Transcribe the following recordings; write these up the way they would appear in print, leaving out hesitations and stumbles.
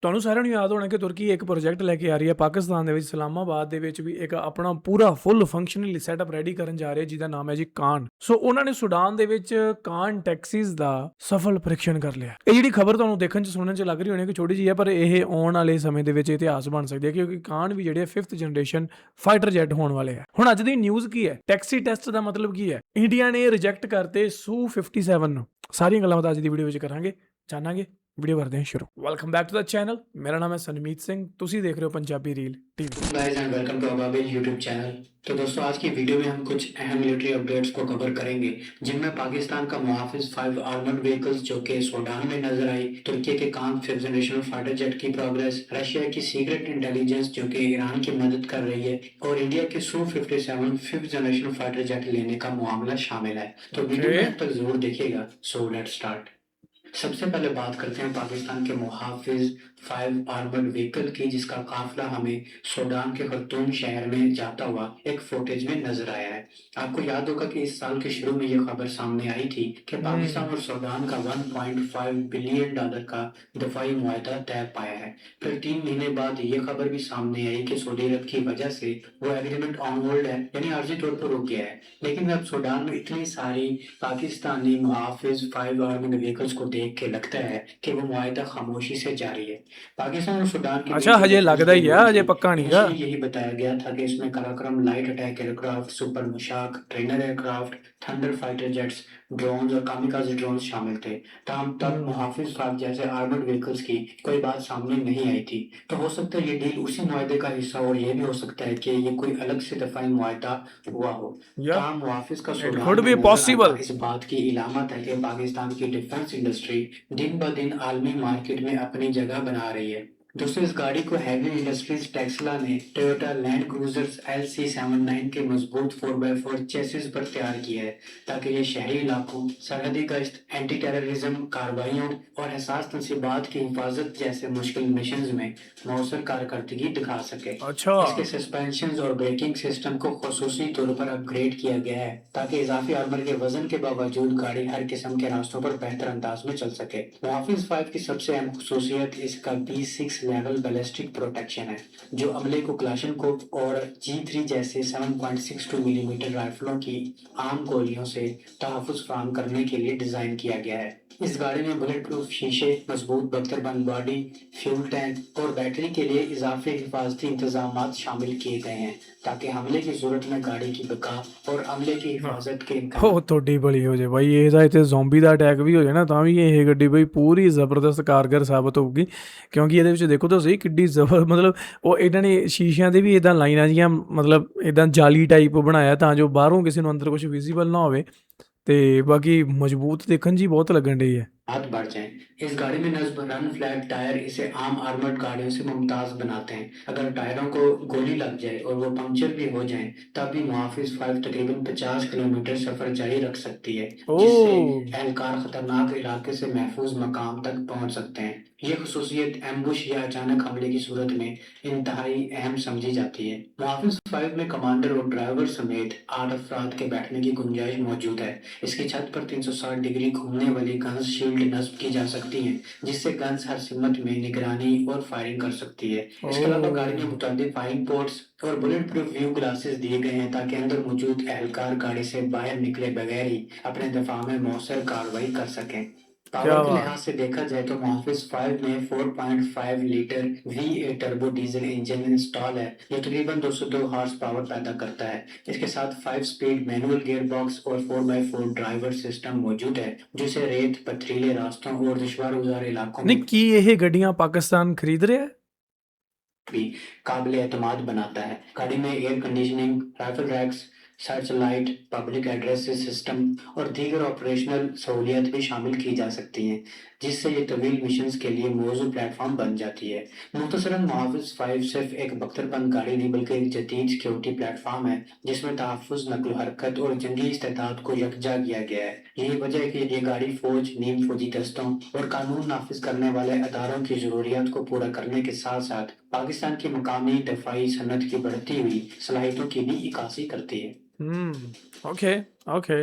ਤੁਹਾਨੂੰ ਸਾਰਿਆਂ ਨੂੰ ਯਾਦ ਹੋਣਾ ਕਿ ਤੁਰਕੀ ਇੱਕ ਪ੍ਰੋਜੈਕਟ ਲੈ ਕੇ ਆ ਰਹੀ ਹੈ ਪਾਕਿਸਤਾਨ ਦੇ ਵਿੱਚ ਇਸਲਾਮਾਬਾਦ ਦੇ ਵਿੱਚ ਵੀ ਇੱਕ ਆਪਣਾ ਪੂਰਾ ਫੁੱਲ ਫੰਕਸ਼ਨਲ ਸੈਟਅਪ ਰੈਡੀ ਕਰਨ ਜਾ ਰਹੀ ਹੈ ਜਿਹਦਾ ਨਾਮ ਹੈ ਜੀ ਕਾਨ। ਸੋ ਉਹਨਾਂ ਨੇ ਸੁਡਾਨ ਦੇ ਵਿੱਚ ਕਾਨ ਟੈਕਸੀਜ਼ ਦਾ ਸਫਲ ਪਰੀਖਣ ਕਰ ਲਿਆ। ਇਹ ਜਿਹੜੀ ਖਬਰ ਤੁਹਾਨੂੰ ਦੇਖਣ ਚ ਸੁਣਨ ਚ ਲੱਗ ਰਹੀ ਹੋਣੀ ਕਿ ਛੋਟੀ ਜਿਹੀ ਹੈ, ਪਰ ਇਹ ਆਉਣ ਵਾਲੇ ਸਮੇਂ ਦੇ ਵਿੱਚ ਇਤਿਹਾਸ ਬਣ ਸਕਦੀ ਹੈ ਕਿਉਂਕਿ ਕਾਨ ਵੀ ਜਿਹੜੇ 5th ਜਨਰੇਸ਼ਨ ਫਾਈਟਰ ਜੈਟ ਹੋਣ ਵਾਲੇ ਆ। ਹੁਣ ਅੱਜ ਦੀ ਨਿਊਜ਼ ਕੀ ਹੈ? ਟੈਕਸੀ ਟੈਸਟ ਦਾ ਮਤਲਬ ਕੀ ਹੈ? ਇੰਡੀਆ ਨੇ ਰਿਜੈਕਟ ਕਰਤੇ Su-57 ਨੂੰ। ਸਾਰੀਆਂ ਗੱਲਾਂ ਬਾਤਾਂ ਅੱਜ ਦੀ ਵੀਡੀਓ ਵਿੱਚ ਕਰਾਂਗੇ, ਜਾਣਾਂਗੇ। वीडियो करते हैं शुरू। Welcome back to the channel. मेरा नाम है सनमीत सिंह। तुसी देख रहे हो Punjabi reel TV. Guys and welcome to Ababeel YouTube channel. तो दोस्तों आज की वीडियो में हम कुछ अहम मिलिट्री अपडेट्स को कवर करेंगे, जिनमें पाकिस्तान का मुहाफिज 5 आर्मर्ड व्हीकल्स जो कि सूडान में नजर आई, तुर्की के कान 5th जनरेशन फाइटर जेट की प्रोग्रेस, रशिया की सीक्रेट इंटेलिजेंस जो कि ईरान की मदद कर रही है, और इंडिया के Su-57 5th generation fighter jet लेने का मामला शामिल है। तो वीडियो में अब तक जरूर देखिएगा। So let's start. सबसे पहले बात करते हैं पाकिस्तान के मुहाफिज 5 आर्मर्ड व्हीकल की, जिसका काफिला हमें सूडान के खर्तूम शहर में जाता हुआ एक फुटेज में नजर आया है। आपको याद होगा कि इस साल के शुरू में यह खबर सामने आई थी कि पाकिस्तान और सूडान का $1.5 बिलियन का दफाई मुआहदा तय पाया है। फिर 3 महीने बाद यह खबर भी सामने आई कि सऊदी अरब की वजह से वो एग्रीमेंट ऑन होल्ड है, यानी आर्जी तौर पर रुक गया है। लेकिन अब सूडान में इतनी सारी पाकिस्तानी मुहाफिज 5 आर्मर्ड व्हीकल्स को देख के लगता है कि वो मुआहदा खामोशी से जारी है। पाकिस्तान और सूडान के अच्छा हजे लगदा ही है, हजे पक्का नहीं है। यही बताया गया था कि इसमें Karakoram light attack aircraft, super Mushshak trainer aircraft, thunder fighter jets, drones और कामिकाज़े ड्रोन्स शामिल थे। तब मुहाफिज 5 जैसे आर्मर्ड व्हीकल्स की कोई बात सामने नहीं आई थी। तो हो सकता है ये डील उसी मुआहदे का हिस्सा, और ये भी हो सकता है कि ये कोई अलग से दफाई मुआहदा हुआ हो। ताहम मुहाफिज का सूडान में नजर आना इस बात की इलामत है कि पाकिस्तान की डिफेंस इंडस्ट्री दिन ब दिन आलमी मार्केट में अपनी जगह बना रही है। दोस्तों इस गाड़ी को हैवी इंडस्ट्रीज टेस्ला ने टोयोटा लैंड क्रूजर्स LC79 के मजबूत 4x4 चेसिस पर तैयार किया है, ताकि ये शहरी इलाकों, सरहदी गश्त, एंटी टेररिज्म कार्रवाइयों और हसास तनसीबात की हिफाजत जैसे मुश्किल मिशन में मौसर कारकर्दगी दिखा सके। अच्छा इसके सस्पेंशन और ब्रेकिंग सिस्टम को खसूसी तौर पर अपग्रेड किया गया है, ताकि इजाफी आर्मर के वजन के बावजूद गाड़ी हर किस्म के रास्तों पर बेहतर अंदाज में चल सके। मुहाफिज 5 की सबसे अहम खसूसियत इसका B6 लेवल बैलिस्टिक प्रोटेक्शन है, जो अमले को क्लाशनकोव और G3 जैसे 7.62 मिलीमीटर राइफलों की आम गोलियों से तहफ़्फ़ुज़ फराहम करने के लिए डिजाइन किया गया है। इस गाड़ी में बुलेट प्रूफ शीशे, मजबूत बख्तरबंद बॉडी, फ्यूल टैंक और बैटरी के लिए इजाफी हिफाजती इंतजाम शामिल किए गए हैं, ताकि हमले की सूरत में गाड़ी की बका और अमले की हिफाजत के ਉਹ ਤੁਹਾਡੀ ਬਲੀ ਹੋ ਜੇ ਬਾਈ। ਇਹਦਾ ਇੱਥੇ ਜ਼ੋਂਬੀ ਦਾ ਅਟੈਕ ਵੀ ਹੋ ਜਾਏ ਨਾ ਤਾਂ ਵੀ ਇਹ ਗੱਡੀ ਬਈ ਪੂਰੀ ਜ਼ਬਰਦਸਤ ਕਾਰਗਰ ਸਾਬਤ ਹੋਊਗੀ, ਕਿਉਂਕਿ ਇਹਦੇ ਵਿੱਚ ਦੇਖੋ ਤਾਂ ਸਹੀ ਕਿੱਡੀ ਮਤਲਬ ਉਹ ਇਹਨਾਂ ਨੇ ਸ਼ੀਸ਼ਿਆਂ ਦੇ ਵੀ ਇੱਦਾਂ ਲਾਈਨਾਂ ਜੀਆਂ, ਮਤਲਬ ਇੱਦਾਂ ਜਾਲੀ ਟਾਈਪ ਬਣਾਇਆ ਤਾਂ ਜੋ ਬਾਹਰੋਂ ਕਿਸੇ ਨੂੰ ਅੰਦਰ ਕੁਝ ਵਿਜ਼ੀਬਲ ਨਾ ਹੋਵੇ, ਤੇ ਬਾਕੀ ਮਜ਼ਬੂਤ ਦੇਖਣ 'ਚ ਹੀ ਬਹੁਤ ਲੱਗਣ ਡਈ ਹੈ। हाथ बढ़ जाएं। इस गाड़ी में नस्ब रन फ्लैट टायर इसे आम आर्मर्ड गाड़ियों से मुमताज बनाते हैं। अगर टायरों को गोली लग जाए और वो पंक्चर भी हो जाएं, तब भी मुहाफिज 5 तकरीबन 50 किलोमीटर सफर जारी रख सकती है, जिससे एहलकार खतरनाक इलाके से महफूज मकाम तक पहुंच सकते हैं। ये खसूसियत एम्बुश या अचानक हमले की सूरत में इंतहाई अहम समझी जाती है। मुहाफिज 5 में कमांडर और ड्राइवर समेत 8 अफराद के बैठने की गुंजाइश मौजूद है। इसकी छत पर 360 डिग्री घूमने वाली गन्स शील्ड नस्ब की जा सकती हैं, जिससे गन्स हर सिमत में निगरानी और फायरिंग कर सकती है। इसके अलावा गाड़ी में मुतअद्दिद फायरिंग पोर्ट्स और बुलेट प्रूफ व्यू ग्लासेस दिए गए हैं, ताकि अंदर मौजूद एहलकार गाड़ी से बाहर निकले बगैर ही अपने दफा में मौसर कार्रवाई कर सकें। पावर के लिहाज से देखा जाए तो मुहाफिज 5 में 4.5 litre V8 turbo diesel engine install है, जो तकरीबन 202 हॉर्स पावर पैदा करता है। इसके साथ 5 स्पीड मैनुअल गियर बॉक्स और 4x4 ड्राइवर सिस्टम मौजूद है, जिसे रेत, पथरीले रास्तों और दुश्वार गुजार इलाकों में नहीं की ये गड्डियां पाकिस्तान खरीद रहे हैं भी काबिल एतमाद बनाता है। गाड़ी में air conditioning, rifle racks, search light, public address system और दीगर ऑपरेशनल सहूलियत भी शामिल की जा सकती हैं, जिससे ये तवील मिशंस के लिए मौजूद प्लेटफॉर्म बन जाती है। मुख्तसरन मुहाफिज 5 सिर्फ एक बख्तरबंद गाड़ी नहीं, बल्कि एक जदीद सिक्योरिटी प्लेटफॉर्म है, जिसमें तहफ़्फ़ुज़, नक़्ल हरकत और जंगी इस्तेदाद को यकजा किया गया है। यही वजह है कि ये गाड़ी फौज, नीम फौजी दस्तों और कानून नाफिज करने वाले अदारों की ज़रूरियात को पूरा करने के साथ साथ पाकिस्तान की मकामी दफाई सनत की बढ़ती हुई सलाहियतों की भी इक्कासी करती है। ओके ओके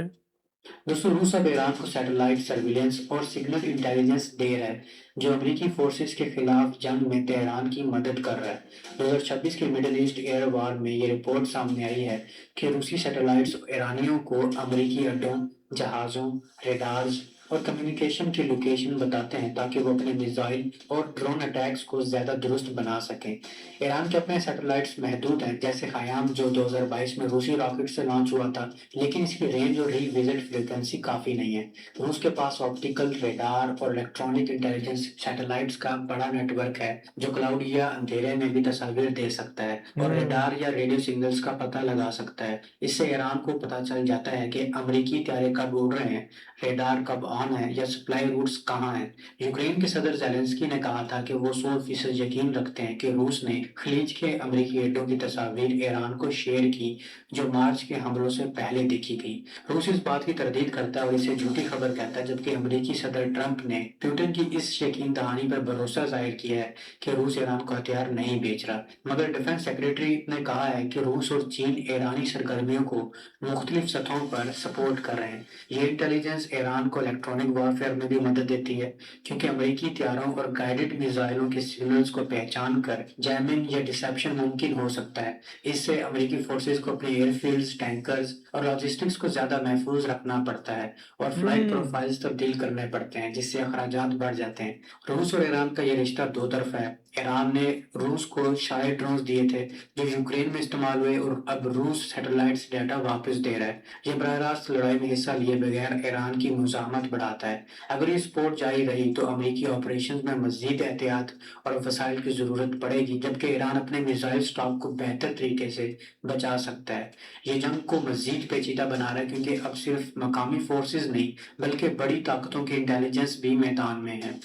दोस्तों रूस अब ईरान को सैटेलाइट सर्विलेंस और सिग्नल इंटेलिजेंस दे रहा है, जो अमेरिकी फोर्सेस के खिलाफ जंग में तेहरान की मदद कर रहा है। 2026 के मिडिल ईस्ट एयर वार में ये रिपोर्ट सामने आई है कि रूसी सैटेलाइट्स ईरानियों को अमेरिकी अड्डों, जहाज़ों, रेडार्स और कम्युनिकेशन की लोकेशन बताते हैं, ताकि वो अपने मिसाइल और ड्रोन अटैक्स को ज्यादा दुरुस्त बना सकें। ईरान के अपने सैटेलाइट्स महदूद हैं, जैसे ख़याम जो 2022 में रूसी रॉकेट से लॉन्च हुआ था, लेकिन इसकी रेंज और रीविजिट फ्रीक्वेंसी काफ़ी नहीं है। रूस के पास ऑप्टिकल, रेडार और इलेक्ट्रॉनिक इंटेलिजेंस सैटेलाइट्स का बड़ा नेटवर्क है, जो क्लाउड या अंधेरे में भी तस्वीर दे सकता है और रेडार या रेडियो सिग्नल्स का पता लगा सकता है। इससे ईरान को पता चल जाता है कि अमेरिकी त्यारे कब उड़ रहे हैं, रेडार कब ऑन है या सप्लाई रूट्स कहाँ हैं। यूक्रेन के सदर ज़ेलेंस्की ने कहा था कि वो 100% यकीन रखते हैं कि रूस ने खलीज के अमेरिकी अड्डों की तस्वीर ईरान को शेयर की, जो मार्च के हमलों से पहले देखी गई। रूस इस बात की तरदीद करता है और इसे झूठी खबर कहता है, जबकि अमेरिकी सदर ट्रंप ने पुतिन की इस यकीन दहानी पर भरोसा जाहिर किया है कि रूस ईरान को हथियार नहीं बेच रहा। मगर डिफेंस सेक्रेटरी ने कहा है कि रूस और चीन ईरानी सरगर्मियों को मुख्तलिफ सतहों पर सपोर्ट कर रहे हैं। ये इंटेलिजेंस ईरान को इलेक्ट्रॉनिक वॉरफेयर में भी मदद देती है, क्योंकि अमेरिकी हथियारों और गाइडेड मिसाइलों के सिग्नल्स को पहचान कर जैमिंग या डिसेप्शन मुमकिन हो सकता है। इससे अमेरिकी फोर्सेस को अपने एयरफील्ड्स, टैंकर्स और लॉजिस्टिक्स को ज्यादा महफूज रखना पड़ता है और फ्लाइट प्रोफाइल्स तब्दील करने पड़ते हैं, जिससे अखराजात बढ़ जाते हैं। रूस और ईरान का ये रिश्ता दो तरफा है। ईरान ने रूस को शाही ड्रोन्स दिए थे, जो यूक्रेन में इस्तेमाल हुए, और अब रूस सैटेलाइट्स डेटा वापस दे रहा है। ये बरह रास्त लड़ाई में हिस्सा लिए बगैर ईरान की मुज़ाहमत बढ़ाता है। अगर ये सपोर्ट जारी रही तो अमेरिकी ऑपरेशन में मजीद एहतियात और वसाइल की ज़रूरत पड़ेगी, जबकि ईरान अपने मिसाइल स्टॉक को बेहतर तरीके से बचा सकता है। ये जंग को मजीद पेचीदा बना रहा है, क्योंकि अब सिर्फ मकामी फोर्सेस नहीं, बल्कि बड़ी ताकतों की इंटेलिजेंस भी मैदान में है।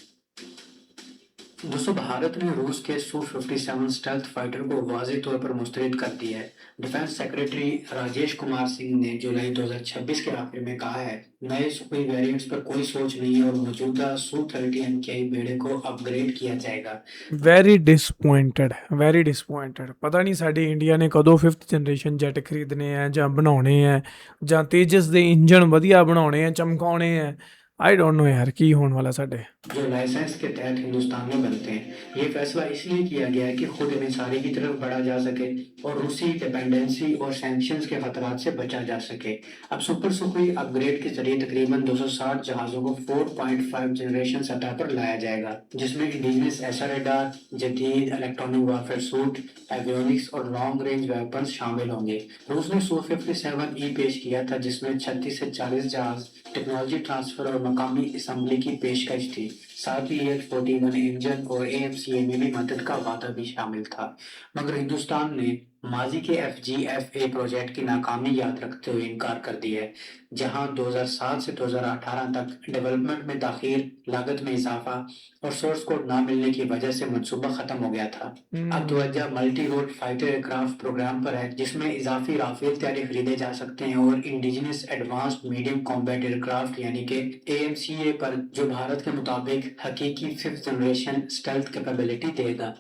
दोस्तों भारत ने रूस के Su-57 स्टेल्थ फाइटर को वाज़ेह तौर पर मुस्तरद कर दिया है। डिफेंस सेक्रेटरी राजेश कुमार सिंह ने जुलाई 2026 के आखिर में कहा है, नए सुखोई वेरिएंट्स पर कोई सोच नहीं है और मौजूदा Su-30 MKI बेड़े को अपग्रेड किया जाएगा। ਵੈਰੀ ਡਿਸਪੋਇੰਟਡ ਪਤਾ ਨਹੀਂ ਸਾਡੇ ਇੰਡੀਆ ਨੇ ਕਦੋਂ 5th ਜਨਰੇਸ਼ਨ ਜੈਟ ਖਰੀਦਣੇ ਆ ਜਾਂ ਬਣਾਉਣੇ ਆ ਜਾਂ ਤੇਜਸ ਦੇ ਇੰਜਨ ਵਧੀਆ ਬਣਾਉਣੇ ਆ ਚਮਕਾਉਣੇ ਆ ਆਈ ਡੋਂਟ ਨੋ ਯਾਰ ਕੀ ਹੋਣ ਵਾਲਾ ਸਾਡੇ जो लाइसेंस के तहत हिंदुस्तान में बनते हैं। ये फैसला इसलिए किया गया है कि खुद इंसारी की तरफ बढ़ा जा सके और रूसी डिपेंडेंसी और सैंक्शंस के खतरात से बचा जा सके। अब सुपर सुखोई अपग्रेड के जरिए तकरीबन 260 जहाज़ों को 4.5 जनरेशन सतह पर लाया जाएगा, जिसमें इंडिजिनस एसआर रेडार, जदीद इलेक्ट्रॉनिक वारफेयर सूट, एवियोनिक्स और लॉन्ग रेंज वेपन्स शामिल होंगे। रूस ने Su-57E पेश किया था, जिसमें 36 से 40 जहाज, टेक्नोलॉजी ट्रांसफर और मकामी असम्बली की पेशकश थी। साथ ही H-41 इंजन और AMCA में भी मदद का वादा भी शामिल था। मगर हिंदुस्तान ने माजी के FGFA प्रोजेक्ट की नाकामी याद रखते हुए इनकार कर दिया है, जहां 2007 से 2018 तक डेवलपमेंट में दाखिल, लागत में इजाफा और सोर्स कोड ना मिलने की वजह से मंसूबा खत्म हो गया था। अब तवज्जो multi role fighter aircraft programme पर है, जिसमें इजाफी राफेल तैयारी खरीदे जा सकते हैं और indigenous advanced medium combat aircraft यानी कि AMCA पर, जो भारत के मुताबिक हकीकी 5th जनरेशन स्टेल्थ कैपेबिलिटी देगा।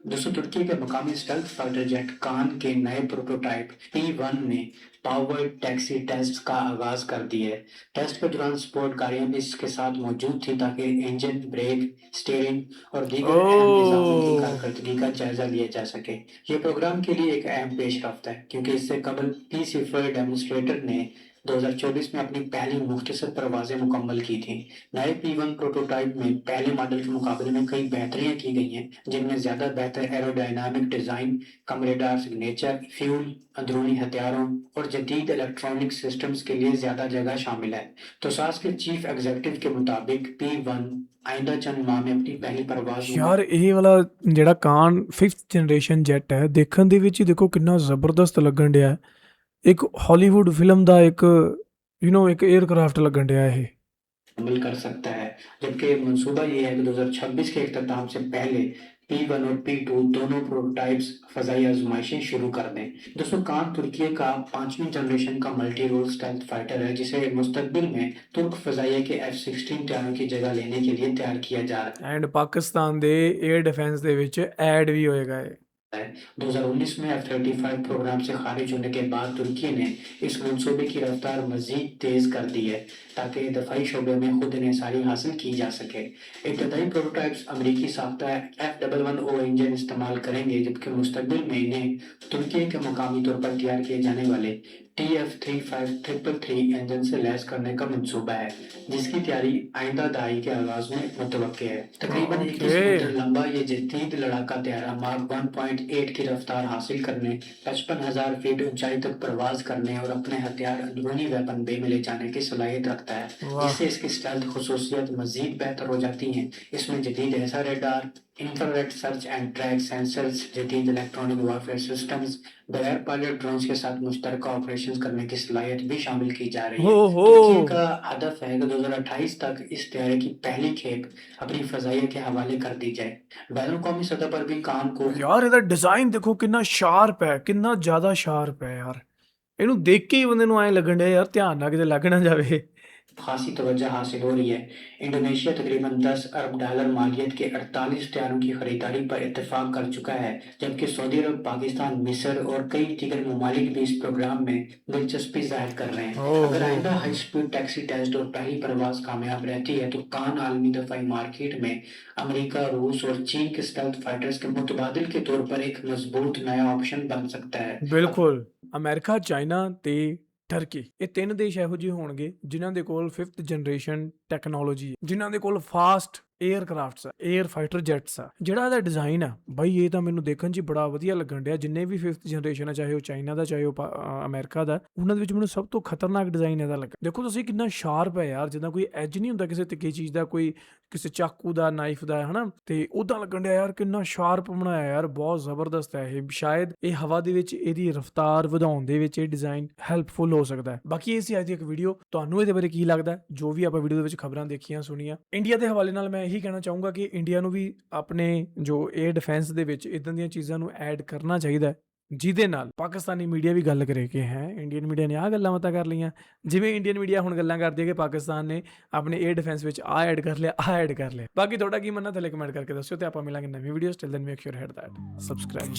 दोस्तों तुर्की के मकामी स्टेल्थ फाइटर जेट कान के नए प्रोटोटाइप P1 ने पावर टैक्सी टेस्ट का आगाज कर दिया है। टेस्ट के दौरान सपोर्ट गाड़ियां भी इसके साथ मौजूद थी, ताकि इंजन, ब्रेक, स्टीयरिंग और दीगर अहम निज़ामों की कारकर्दगी का जायजा लिया जा सके। ये प्रोग्राम के लिए एक अहम पेशरफ्त है, क्योंकि इससे कबल P-0 डेमोन्स्ट्रेटर ने 2024 में अपनी पहली मुख्तसर परवाजें मुकम्मल की थी। नए P1 प्रोटोटाइप में पहले मॉडल के मुकाबले में कई बेहतरियां की गई हैं, जिनमें ज्यादा बेहतर एरोडायनामिक डिजाइन, कम रेडार सिग्नेचर, फ्यूल, अंदरूनी हथियारों और जदीद इलेक्ट्रॉनिक सिस्टम्स के लिए ज्यादा जगह शामिल है। तो सास के चीफ एग्जीक्यूटिव के मुताबिक P1 आइंदा चंद माह में अपनी पहली परवाज ਯਾਰ ਇਹ ਵਾਲਾ ਜਿਹੜਾ ਕਾਨ 5th ਜਨਰੇਸ਼ਨ ਜੈਟ ਹੈ ਦੇਖਣ ਦੇ ਵਿੱਚ ਹੀ ਦੇਖੋ ਕਿੰਨਾ ਜ਼ਬਰਦਸਤ ਲੱਗਣ ਡਿਆ ਹੈ। ਇੱਕ ਹਾਲੀਵੁੱਡ ਫਿਲਮ ਦਾ ਇੱਕ ਇੱਕ 에ਅਰਕ੍ਰਾਫਟ ਲੱਗਣ ਡਿਆ ਇਹ शामिल कर सकता है, जबकि मंसूबा ये है कि 2026 के इख्तिताम से पहले P1 और P2 दोनों प्रोटोटाइप्स फजाई आजमाइशें शुरू कर दें। दोस्तों कान तुर्की का 5वीं जनरेशन का मल्टी रोल स्टेल्थ फाइटर है, जिसे मुस्तकबिल में तुर्क फजाइया के F-16 टैंकों की जगह लेने के लिए तैयार किया जा रहा है। ਐਂਡ ਪਾਕਿਸਤਾਨ ਦੇ 에ਅਰ ਡਿਫੈਂਸ ਦੇ ਵਿੱਚ ਐਡ ਵੀ ਹੋਏਗਾ ਇਹ है। 2019 में F-35 प्रोग्राम से खारिज होने के बाद तुर्की ने इस मंसूबे की रफ्तार मजीद तेज कर दी है ताकि दफाई शोबे में खुद इन्हिसारी हासिल की जा सके। इब्तदाई प्रोटोटाइप्स अमरीकी साख्ता F110 इंजन इस्तेमाल करेंगे, जबकि मुस्तकबिल में इन्हें तुर्की के मकामी तौर पर तैयार किए जाने वाले TF-35 इंजन से लैस करने का मंसूबा है, जिसकी तैयारी आइंदा दहाई के आगाज में मुतवक्के है। तकरीबन 21 मीटर लंबा ये जदीद लड़ाका तैयारा मार्क 1.8 की रफ्तार हासिल करने, 55,000 फीट ऊंचाई तक परवाज करने और अपने हथियार अंदरूनी वेपन बे में ले जाने की सलाहियत रखता है, जिससे इसकी स्टेल्थ खुसूसियत मजीद बेहतर हो जाती हैं। इसमें जदीद ऐसा radar, infrared search and track sensors, जदीद इलेक्ट्रॉनिक वॉरफेयर सिस्टम्स, बगैर पायलट ड्रोन्स के साथ मुश्तरका ऑपरेशंस करने की सलाहियत भी शामिल की जा रही है। तुर्की का हदफ है कि 2028 तक इस तैयारे की पहली खेप अपनी फजाइया के हवाले कर दी जाए। बैनुल-अक़वामी सतह पर भी काम को ਯਾਰ ਇਹਦਾ ਡਿਜ਼ਾਈਨ ਦੇਖੋ ਕਿੰਨਾ ਸ਼ਾਰਪ ਹੈ, ਕਿੰਨਾ ਜ਼ਿਆਦਾ ਸ਼ਾਰਪ ਹੈ ਯਾਰ। ਇਹਨੂੰ ਦੇਖ ਕੇ ਹੀ ਬੰਦੇ ਨੂੰ ਐਂ ਲੱਗਣ ਡਿਆ ਯਾਰ ਧਿਆਨ ਨਾਲ ਕਿਤੇ ਲੱਗ ਨਾ ਜਾਵੇ। खासी तवज्जो हासिल हो रही है। इंडोनेशिया तकरीबन 10 अरब डॉलर मालियत के 48 हथियारों की खरीदारी पर इत्तेफाक कर चुका है, जबकि सऊदी अरब, पाकिस्तान, मिस्र और कई दीगर ममालिक भी इस प्रोग्राम में दिलचस्पी जाहिर कर रहे हैं। अगर आइंदा हाई स्पीड टैक्सी टेस्ट और पहली परवाज कामयाब रहती है तो कान आलमी दफाई मार्केट में अमेरिका, रूस और चीन के स्टेल्थ फाइटर्स के मुतबादिल के तौर पर एक मजबूत नया ऑप्शन बन सकता है। ਬਿਲਕੁਲ। ਅਮਰੀਕਾ, ਚਾਈਨਾ ਤੇ ਟਰਕੀ, ਇਹ ਤਿੰਨ ਦੇਸ਼ ਇਹੋ ਜਿਹੇ ਹੋਣਗੇ ਜਿਨ੍ਹਾਂ ਦੇ ਕੋਲ 5th ਜਨਰੇਸ਼ਨ ਟੈਕਨੋਲੋਜੀ, ਜਿਨ੍ਹਾਂ ਦੇ ਕੋਲ ਫਾਸਟ 에ਅਰਕ੍ਰਾਫਟਸ ਆ, 에ਅਰ ਫਾਈਟਰ ਜੈਟਸ ਆ। ਜਿਹੜਾ ਇਹਦਾ ਡਿਜ਼ਾਈਨ ਆ ਬਾਈ, ਇਹ ਤਾਂ ਮੈਨੂੰ ਦੇਖਣ 'ਚ ਹੀ ਬੜਾ ਵਧੀਆ ਲੱਗਣ ਡਿਆ। ਜਿੰਨੇ ਵੀ 5th ਜਨਰੇਸ਼ਨ ਆ, ਚਾਹੇ ਉਹ ਚਾਈਨਾ ਦਾ, ਚਾਹੇ ਉਹ ਅਮਰੀਕਾ ਦਾ, ਉਹਨਾਂ ਦੇ ਵਿੱਚ ਮੈਨੂੰ ਸਭ ਤੋਂ ਖਤਰਨਾਕ ਡਿਜ਼ਾਈਨ ਇਹਦਾ ਲੱਗਾ। ਦੇਖੋ ਤੁਸੀਂ ਕਿੰਨਾ ਸ਼ਾਰਪ ਹੈ ਯਾਰ, ਜਿੱਦਾਂ ਕੋਈ ਐਜ ਨਹੀਂ ਹੁੰਦਾ ਕਿਸੇ ਤਿੱਖੀ ਚੀਜ਼ ਦਾ, ਕੋਈ ਕਿਸੇ ਚਾਕੂ ਦਾ, ਨਾਈਫ ਦਾ, ਹੈ ਨਾ, ਤੇ ਉੱਦਾਂ ਲੱਗਣ ਡਿਆ ਯਾਰ। ਕਿੰਨਾ ਸ਼ਾਰਪ ਬਣਾਇਆ ਯਾਰ, ਬਹੁਤ ਜ਼ਬਰਦਸਤ ਹੈ ਇਹ। ਸ਼ਾਇਦ ਇਹ ਹਵਾ ਦੇ ਵਿੱਚ ਇਹਦੀ ਰਫ਼ਤਾਰ ਵਧਾਉਣ ਦੇ ਵਿੱਚ ਇਹ ਡਿਜ਼ਾਈਨ ਹੈਲਪਫੁਲ ਹੋ ਸਕਦਾ ਹੈ। ਬਾਕੀ ਇਹ ਸੀ ਅੱਜ ਦੀ ਇੱਕ ਵੀਡੀਓ। ਤੁਹਾਨੂੰ ਇਹਦੇ ਬਾਰੇ ਕੀ ਲੱਗਦਾ? ਜੋ ਵੀ ਆਪਾਂ ਵੀਡੀਓ ਦੇ ਵਿੱਚ ਖਬਰਾਂ ਦੇਖੀਆਂ ਸੁਣੀਆਂ, ਇੰਡੀਆ ਦੇ ਹਵਾਲੇ ਨਾਲ ਮੈਂ ਇਹੀ ਕਹਿਣਾ ਚਾਹੂੰਗਾ ਕਿ ਇੰਡੀਆ ਨੂੰ ਵੀ ਆਪਣੇ ਜੋ 에ਅਰ ਡਿਫੈਂਸ ਦੇ ਵਿੱਚ ਇਦਾਂ ਦੀਆਂ ਚੀਜ਼ਾਂ ਨੂੰ ਐਡ ਕਰਨਾ ਚਾਹੀਦਾ, ਜਿਹਦੇ ਨਾਲ ਪਾਕਿਸਤਾਨੀ ਮੀਡੀਆ ਵੀ ਗੱਲ ਕਰੇ ਕਿ ਹੈ ਇੰਡੀਅਨ ਮੀਡੀਆ ਨੇ ਆਹ ਗੱਲਾਂ ਮਤਾ ਕਰ ਲਈਆਂ। ਜਿਵੇਂ ਇੰਡੀਅਨ ਮੀਡੀਆ ਹੁਣ ਗੱਲਾਂ ਕਰਦੀ ਹੈ ਕਿ ਪਾਕਿਸਤਾਨ ਨੇ ਆਪਣੇ 에ਅਰ ਡਿਫੈਂਸ ਵਿੱਚ ਆਹ ਐਡ ਕਰ ਲਿਆ, ਆਹ ਐਡ ਕਰ ਲਿਆ। ਬਾਕੀ ਤੁਹਾਡਾ ਕੀ ਮੰਨਣਾ ਥੱਲੇ ਕਮੈਂਟ ਕਰਕੇ ਦੱਸਿਓ, ਤੇ ਆਪਾਂ ਮਿਲਾਂਗੇ ਨਵੀਂ videos. Till then make sure hit that subscribe.